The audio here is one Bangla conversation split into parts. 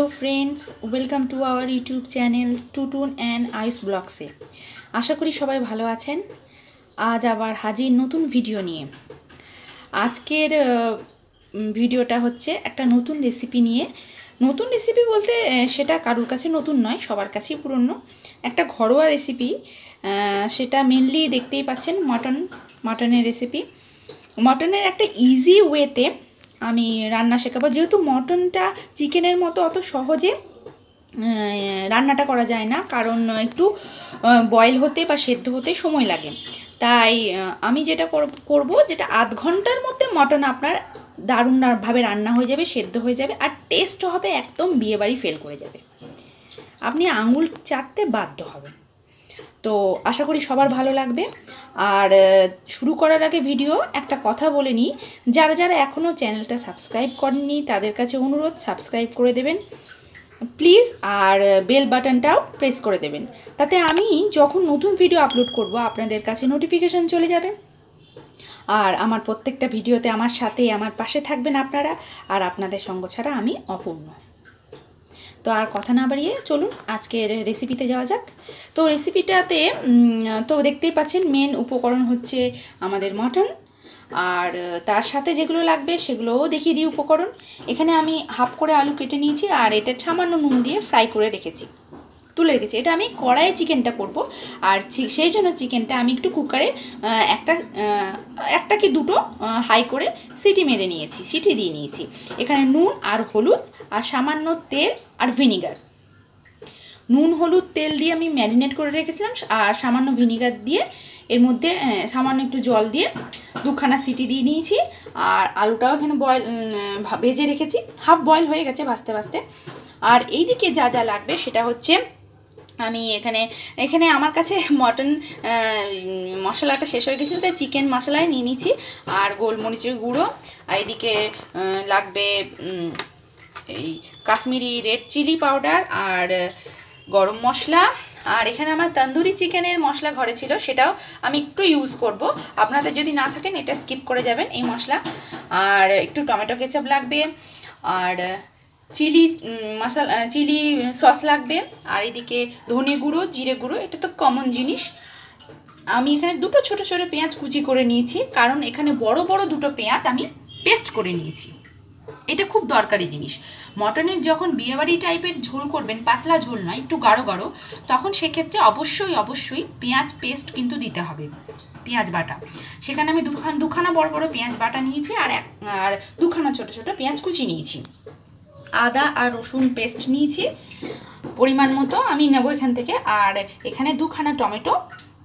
Hello friends welcome to our YouTube channel Tutun and Ayush ब्लग्से। आशा करी सबाई भालो आछेन। आज आबार हाजिर नतून भिडियो निये। आजकेर भिडियोटा होच्छे एकटा नतून रेसिपि निये। नतून रेसिपि बोलते सेटा कारोर काछे नतून नय, सबार काछेई पुरानो एकटा घरोया रेसिपि। सेटा मेनलि देखतेई पाच्छेन मटनेर रेसिपि। मटनेर एकटा इजी वेते आमी रान्ना शेखाबो। जेहेतु मटनटा चिकेनेर मतो अत सहजे रान्नाटा करा जाय ना, कारण एकटू बयल होते बा सेদ্ধ होते समय लागे। ताई आमी जेटा करबो जेटा आध घंटार मध्य मटन आपनार दारुण भावे रान्ना हो जाबे, सेদ্ধ हो जाबे और टेस्ट होबे एकदम बिये बाड़ी फेल करे जाबे, आपनि आंगुल चाटते बाध्य हबेन। तो आशा करी सबार भालो लागबे। और शुरू करार आगे भिडियो एक कथा बोले नी, जारा जारा एखोनो चैनलटा सबस्क्राइब करेननि तादेर काछे अनुरोध सबस्क्राइब करे देबेन प्लिज, और बेल बाटनटाओ प्रेस करे देबेन, ताते आमी जखन नतून भिडियो आपलोड करब आपनादेर काछे नोटिफिकेशन चले जाबे। और आमार प्रत्येकटा भिडियोते आमार साथे आमार पाशे थाकबेन आपनारा, और आपनादेर संग छाड़ा आमी अपूर्ण। तो आर कथा ना बाड़िए चलुन आजकेर रेसिपिते जाওয়া যাক। तो रेसिपिटाते तो देखतेই পাচ্ছেন मेन उपकरण হচ্ছে আমাদের मटन, और तार साथे जेगुलो लागबे सेगुलोও देখিয়ে दिই उपकरण। एखाने आमी हाफ करे आलू केटे निয়েছি और এটা সামান্য নুন দিয়ে फ्राई করে রেখেছি, তুলে রেখেছি। এটা আমি কড়াইয়ে চিকেনটা করব, আর সেই জন্য চিকেনটা আমি একটু কুকারে একটা কি দুটো হাই করে সিটি মেরে নিয়েছি, সিটি দিয়ে নিয়েছি। এখানে নুন আর হলুদ আর সামান্য তেল আর ভিনিগার, নুন হলুদ তেল দিয়ে আমি ম্যারিনেট করে রেখেছিলাম, আর সামান্য ভিনিগার দিয়ে এর মধ্যে সামান্য একটু জল দিয়ে দুখানা সিটি দিয়ে নিয়েছি। আর আলুটাও এখানে বয়েল ভেজে রেখেছি, হাফ বয়েল হয়ে গেছে ভাজতে ভাজতে। আর এইদিকে যা যা লাগবে সেটা হচ্ছে আমি এখানে আমার কাছে মটন মশলাটা শেষ হয়ে গেছিল, তাই চিকেন মশলাই নিয়ে নিয়েছি, আর গোলমরিচের গুঁড়ো, আর এদিকে লাগবে এই কাশ্মীরি রেড চিলি পাউডার আর গরম মশলা। আর এখানে আমার তন্দুরি চিকেনের মশলা ঘরে ছিল, সেটাও আমি একটু ইউজ করব। আপনাদের যদি না থাকেন এটা স্কিপ করে যাবেন এই মশলা। আর একটু টমেটো কেচাপ লাগবে, আর চিলি মশলা চিলি সস লাগবে, আর এদিকে ধনে গুঁড়ো জিরে গুঁড়ো, এটা তো কমন জিনিস। আমি এখানে দুটো ছোট ছোট পেঁয়াজ কুচি করে নিয়েছি, কারণ এখানে বড় বড় দুটো পেঁয়াজ আমি পেস্ট করে নিয়েছি। এটা খুব দরকারি জিনিস। মটনের যখন বিয়েবাড়ি টাইপের ঝোল করবেন, পাতলা ঝোল নয়, একটু গাঢ় গাঢ়, তখন সেক্ষেত্রে অবশ্যই পেঁয়াজ পেস্ট কিন্তু দিতে হবে, পেঁয়াজ বাটা। সেখানে আমি দুখানা বড় বড় পেঁয়াজ বাটা নিয়েছি, আর দুখানা ছোট ছোট পেঁয়াজ কুচি নিয়েছি। আদা আর রসুন পেস্ট নিয়েছি পরিমাণ মতো, আমি নেব এখান থেকে। আর এখানে দুখানা টমেটো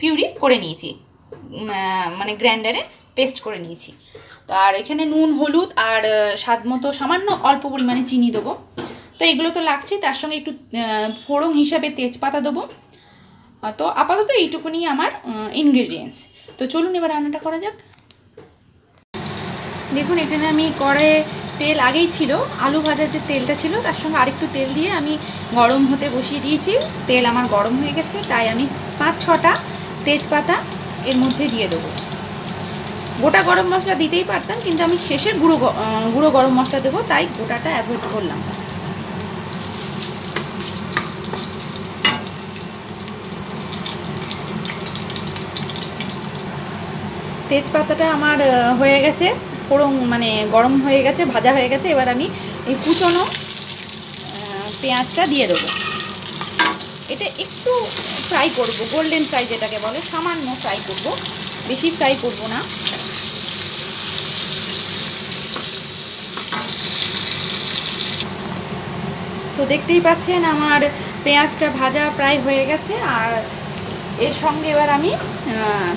পিউরি করে নিয়েছি, মানে গ্রাইন্ডারে পেস্ট করে নিয়েছি। তো আর এখানে নুন হলুদ আর স্বাদ মতো সামান্য অল্প পরিমাণে চিনি দেবো। তো এগুলো তো লাগছেই, তার সঙ্গে একটু ফোড়ন হিসাবে তেজপাতা দেবো। তো আপাতত এইটুকুনি আমার ইনগ্রিডিয়েন্টস। তো চলুন এবার রান্নাটা করা যাক। দেখুন এখানে আমি কড়াইয়ে তেল আগেই ছিল, আলু ভাজার যে তেলটা ছিল তার সঙ্গে আরেকটু তেল দিয়ে আমি গরম হতে বসিয়ে দিয়েছি। তেল আমার গরম হয়ে গেছে, তাই আমি 5-6টা তেজপাতা এর মধ্যে দিয়ে দেবো। গোটা গরম মশলা দিতেই পারতাম, কিন্তু আমি শেষে গুঁড়ো গরম মশলা দেবো, তাই গোটাটা অ্যাভয়েড করলাম। তেজপাতাটা আমার হয়ে গেছে, ফোড়ন মানে গরম হয়ে গেছে, ভাজা হয়ে গেছে। এবার আমি এই কুচনো পেঁয়াজটা দিয়ে দেবো। এটা একটু ফ্রাই করব, গোল্ডেন ফ্রাই যেটাকে বলে, সামান্য ফ্রাই করব, বেশি ফ্রাই করব না। তো দেখতেই পাচ্ছেন আমার পেঁয়াজটা ভাজা প্রায় হয়ে গেছে। আর এর সঙ্গে এবার আমি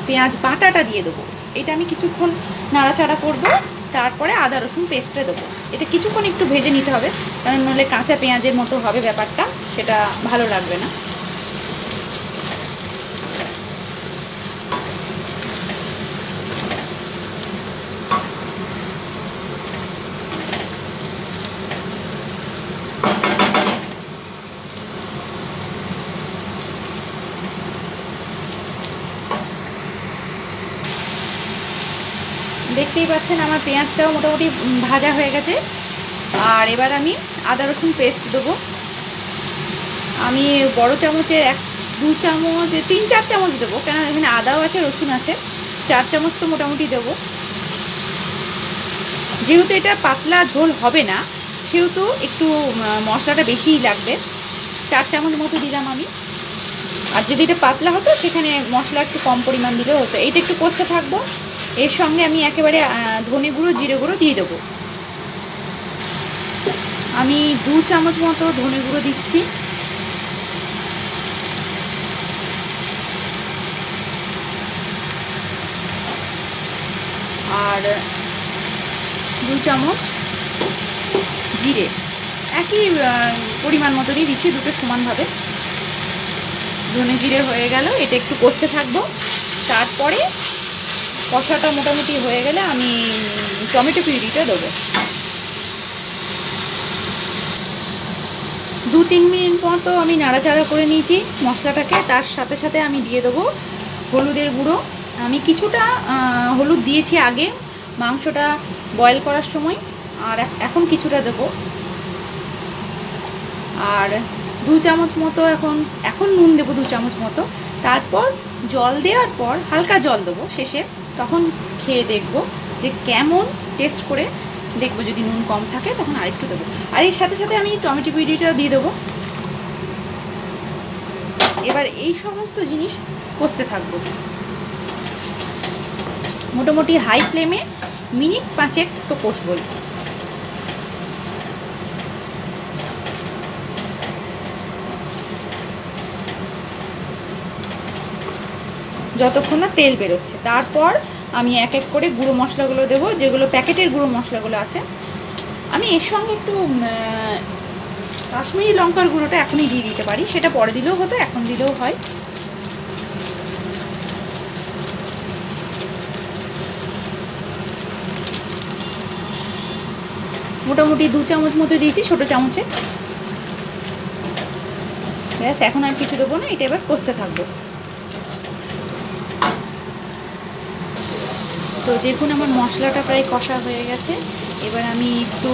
পেঁয়াজ বাটাটা দিয়ে দেবো। এটা আমি কিছুক্ষণ নাড়াচাড়া করব, তারপরে আদা রসুন পেস্টটা দেবো। এটা কিছুক্ষণ একটু ভেজে নিতে হবে, কারণ নাহলে কাঁচা পেঁয়াজের মতো হবে ব্যাপারটা, সেটা ভালো লাগবে না। দেখতেই পাচ্ছেন আমার পেঁয়াজটাও মোটামুটি ভাজা হয়ে গেছে। আর এবার আমি আদা রসুন পেস্ট দেবো। আমি বড় চামচের 1-2 চামচ 3-4 চামচ দেবো, কেন এখানে আদাও আছে রসুন আছে, 4 চামচ তো মোটামুটি দেবো। যেহেতু এটা পাতলা ঝোল হবে না সেহেতু একটু মশলাটা বেশিই লাগবে, 4 চামচ মতো দিলাম আমি। আর যদি এটা পাতলা হতো সেখানে মশলা একটু কম পরিমাণ দিলেও হতো। এইটা একটু কষতে থাকবো। এর সঙ্গে আমি একেবারে ধনে গুঁড়ো জিরে গুঁড়ো দিয়ে দেবো। আমি 2 চামচ মতো ধনে গুঁড়ো দিচ্ছি, আর 2 চামচ জিরে, একই পরিমাণ মতো দিয়ে দিচ্ছি, দুটো সমানভাবে। ধনে জিরে হয়ে গেল, এটা একটু কষতে থাকবো। তারপরে কষাটা মোটামুটি হয়ে গেলে আমি টমেটো পিউরিটা দেবো। 2-3 মিনিট মতো আমি নাড়াচাড়া করে নিয়েছি মশলাটাকে। তার সাথে সাথে আমি দিয়ে দেবো হলুদের গুঁড়ো। আমি কিছুটা হলুদ দিয়েছি আগে মাংসটা বয়েল করার সময়, আর এখন কিছুটা দেবো। আর 2 চামচ মতো এখন নুন দেবো 2 চামচ মতো। তারপর জল দেওয়ার পর হালকা জল দেবো শেষে, তখন খেয়ে দেখবো যে কেমন টেস্ট করে দেখবো। যদি নুন কম থাকে তখন আরেকটু দেবো। আর এর সাথে সাথে আমি টমেটো পিউরিটা দিয়ে দেবো। এবার এই সমস্ত জিনিস কষতে থাকবো মোটামুটি হাই ফ্লেমে, মিনিট 5 তো কষবই। যতক্ষণ না তেল বেরোচ্ছে। তারপর আমি এক এক করে গুঁড়ো মশলাগুলো দেবো, যেগুলো প্যাকেটের গুঁড়ো মশলাগুলো আছে। আমি এর সঙ্গে একটু কাশ্মীরি লঙ্কার গুঁড়োটা এখনই দিয়ে দিতে পারি, সেটা পরে দিলেও হতো, এখন দিলেও হয়। মোটামুটি 2 চামচ মতো দিয়েছি ছোটো চামচে। ব্যাস, এখন আর কিছু দেবো না, এটা এবার কষতে থাকবো। তো দেখুন আমার মশলাটা প্রায় কষা হয়ে গেছে। এবার আমি একটু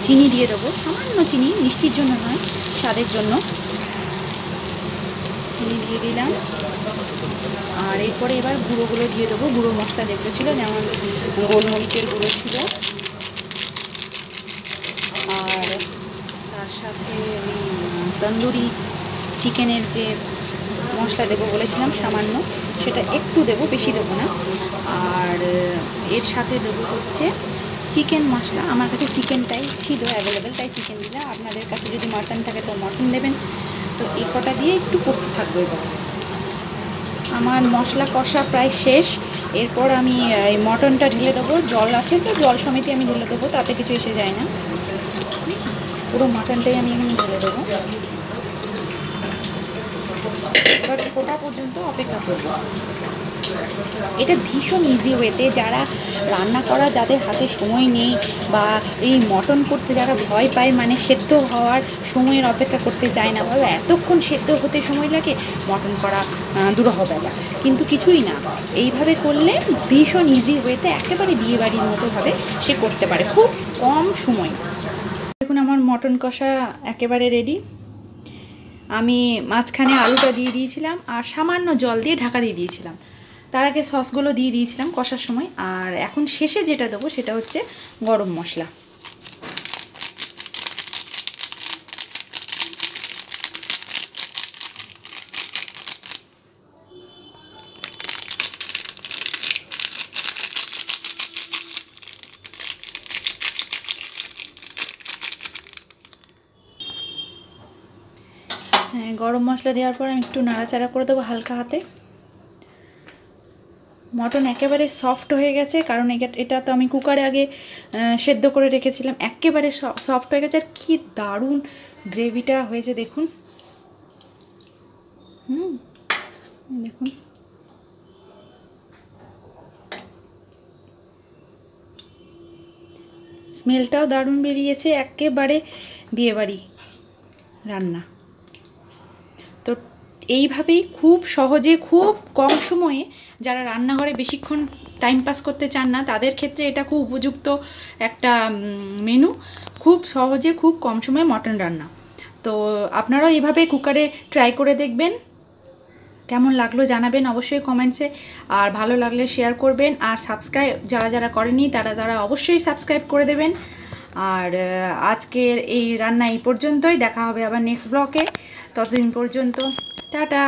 চিনি দিয়ে দেবো, সামান্য চিনি, মিষ্টির জন্য নয়, স্বাদের জন্য। চিনি দিয়ে দিলাম। আর এরপরে এবার গুঁড়োগুলো দিয়ে দেবো, গুঁড়ো মশলা যেগুলো ছিল, যেমন গোলমরিচের গুঁড়ো ছিল, আর তার সাথে আমি তন্দুরি চিকেনের যে মশলা দেবো বলেছিলাম সামান্য, সেটা একটু দেবো, বেশি দেবো না। আর এর সাথে দেবো হচ্ছে চিকেন মশলা। আমার কাছে চিকেনটাই ছিল অ্যাভেলেবেল, তাই চিকেন দিলাম। আপনাদের কাছে যদি মাটন থাকে তো মাটন দেবেন। তো এই কটা দিয়ে একটু কষতে থাকবো। এবার আমার মশলা কষা প্রায় শেষ। এরপর আমি এই মটনটা ঢেলে দেবো। জল আছে তো জল সমেতই আমি ঢেলে দেবো, তাতে কিছু এসে যায় না। পুরো মাটনটাই আমি এখানে ঢেলে দেবো। এবার ফোটা পর্যন্ত অপেক্ষা করবো। এটা ভীষণ ইজি ওয়েতে, যারা রান্না করা, যাদের হাতে সময় নেই, বা এই মটন করতে যারা ভয় পায়, মানে সেদ্ধ হওয়ার সময়ের অপেক্ষা করতে চায় না, ভাবে এতক্ষণ সেদ্ধ হতে সময় লাগে, মটন করা দুরূহ ব্যাপার। কিন্তু কিছুই না, এইভাবে করলে ভীষণ ইজি ওয়েতে একেবারে বিয়েবাড়ির মতোভাবে সে করতে পারে, খুব কম সময়। দেখুন আমার মটন কষা একেবারে রেডি। আমি মাঝখানে আলুটা দিয়ে দিয়েছিলাম আর সামান্য জল দিয়ে ঢাকা দিয়ে দিয়েছিলাম। তার আগে সসগুলো দিয়ে দিয়েছিলাম কষার সময়। আর এখন শেষে যেটা দেবো সেটা হচ্ছে গরম মশলা। হ্যাঁ, গরম মশলা দেওয়ার পর আমি একটু নাড়াচাড়া করে দেবো হালকা হাতে। মটন একেবারে সফট হয়ে গেছে, কারণ এটা তো আমি কুকারে আগে সেদ্ধ করে রেখেছিলাম। একেবারে সফট হয়ে গেছে, আর কি দারুণ গ্রেভিটা হয়েছে দেখুন। দেখুন স্মেলটাও দারুণ বেরিয়েছে, একেবারে বিয়েবাড়ি রান্না। তো এইভাবেই খুব সহজে, খুব কম সময়ে, যারা রান্নাঘরে বেশিক্ষণ টাইম পাস করতে চান না, তাদের ক্ষেত্রে এটা খুব উপযুক্ত একটা মেনু। খুব সহজে, খুব কম সময়ে মটন রান্না। তো আপনারাও এইভাবে কুকারে ট্রাই করে দেখবেন, কেমন লাগলো জানাবেন অবশ্যই কমেন্টসে। আর ভালো লাগলে শেয়ার করবেন, আর সাবস্ক্রাইব যারা করেনি তারা অবশ্যই সাবস্ক্রাইব করে দেবেন। আর আজকের এই রান্না এই পর্যন্তই, দেখা হবে আবার নেক্সট ব্লগে। ততদিন পর্যন্ত টাটা।